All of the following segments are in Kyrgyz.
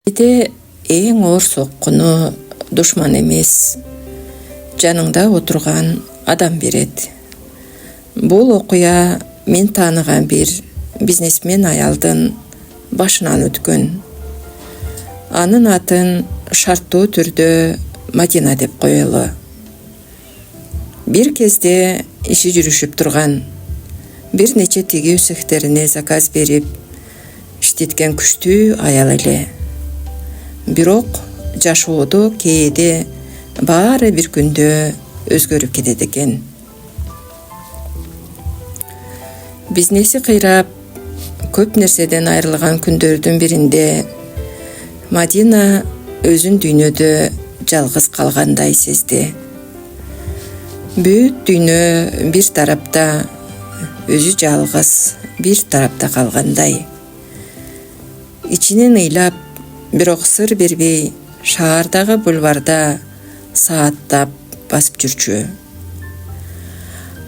Кейде эң оор соккуну душман эмес, жаныңда отурган адам берет. Бул окуя мен тааныган бир бизнесмен аялдын башынан өткөн. Анын атын шарттуу түрдө Мадина деп коелу. Бир кезде иши жүрүшүп турган, бир нече тигүү цехтерине заказ берип иштеткен күчтүү аял эле. Бирок жашоодо кээде баары бир күндө өзгөрүп кетет экен. Бизнеси кыйрап, көп нерседен айрылган күндөрдүн биринде Мадина өзүн дүйнөдө жалгыз калгандай сезди. Бүт дүйнө бир тарапта, өзү жалгыз бир тарапта калгандай. Ичинен ыйлап, бирок сыр бербей шаардагы бульварда сааттап басып жүрчү.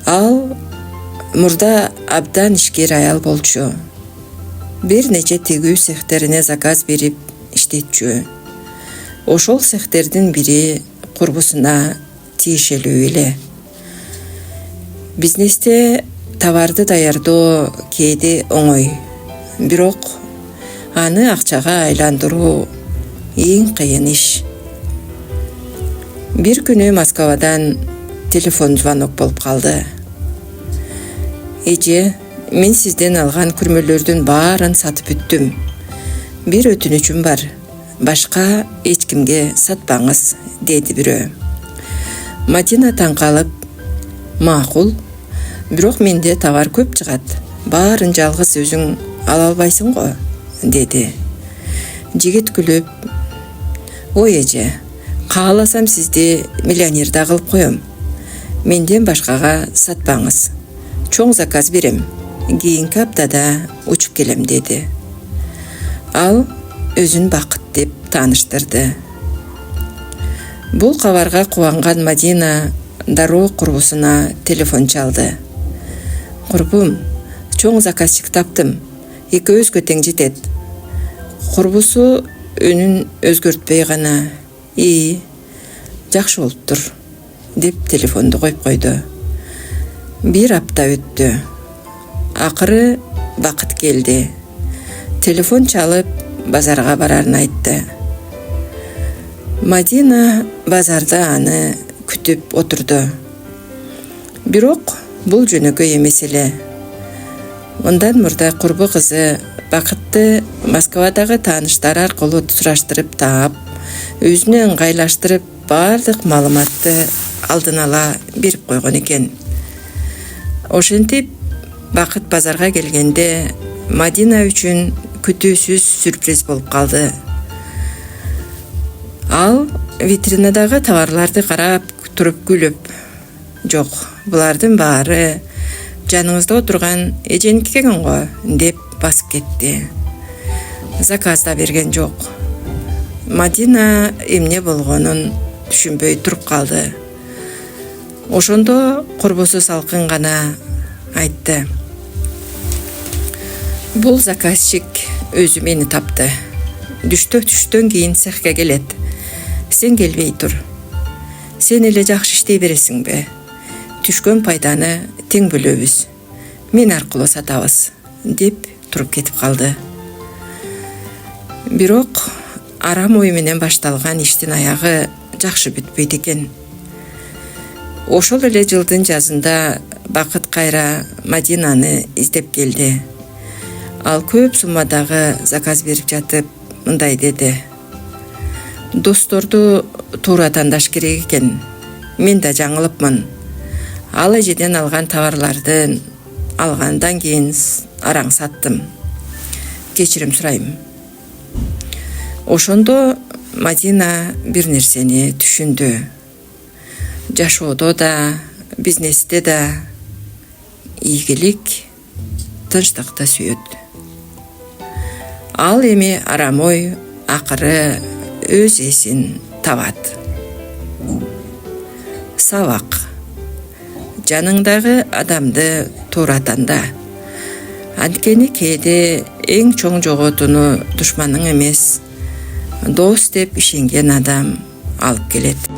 Ал мурда абдан ишкер аял болчу. Бир нече тигүү цехтерине заказ берип иштетчү. Ошол цехтердин бири курбусуна тиешелүү эле. Бизнесте товарды даярдоо кээде оңой, бирок аны акчага айландыруу эң кыйын иш. Бир күнү Москвадан телефон звонок болуп калды. Эже, мен сизден алган күрмөлөрдүн баарын сатып бүттүм. Бир өтүнүчүм бар, башка эч кимге сатпаңыз, деди бирөө. Мадина таң калып, макул, бирок менде товар көп чыгат, баарын жалгыз өзүң ала албайсың го, деди. Жигит күлүп, ой эже, кааласам сизди миллионер да кылып коем. Менден башкага сатпаңыз. Чоң заказ берем. Кийинки аптада учуп келем, деди. Ал өзүн бакыт деп тааныштырды. Бул кабарга кубанган Мадина дароо курбусуна телефон чалды. Курбум, чоң заказчик таптым. Экөөбүзгө тең жетет. Курбусу өнүн өзгөртпөй гана, жакшы болуптур, деп телефонду коюп койду. Бир апта өттү. Акыры бакыт келди. Телефон чалып, базарга барарын айтты. Мадина базарда аны күтүп отурду. Бирок бул жөнөкөй эмес эле. Мындан мурда курбу кызы Бакытты Москвадагы тааныштары аркылуу сураштырып таап, өзүнө ыңгайлаштырып баардык маалыматты алдын ала берип койгон экен. Ошентип, Бакыт базарга келгенде Мадина үчүн күтүүсүз сюрприз болуп калды. Ал витринадагы товарларды карап туруп күлүп, жок, булардын баары жаныңызда отурган эженики экен го, деп басып кетти. Заказ да берген жок. Мадина эмне болгонун түшүнбөй туруп калды. Ошондо курбусу салкын гана айтты. Бул заказчик өзү мени тапты. Түштөн кийин цехке келет. Сен келбей тур. Сен эле жакшы иштей бересиңби? Түшкөн пайданы тең бөлөбүз. Мен аркылуу сатабыз, деп туруп кетип калды. Бирок арам ой менен башталган иштин аягы жакшы бүтпөйт экен. Ошол эле жылдын жазында Бакыт кайра Мадинаны издеп келди. Ал көп суммадагы заказ берип жатып, мындай деди. Досторду туура тандаш керек экен. Мен да жаңылыпмын. Ал эжеден алган товарларды алгандан кийин араң саттым. Кечирим сурайм. Ошондо Мадина бир нерсени түшүндү. Жашоодо да, бизнесте да ийгилик, тынчтыкты сүйөт. Ал эми арам ой акыры өз эсин табат. Сабак. Жаныңдагы адамды туура танда. Анткени кээде эң чоң жоготууну душманың эмес, дос деп ишенген адам алып келет.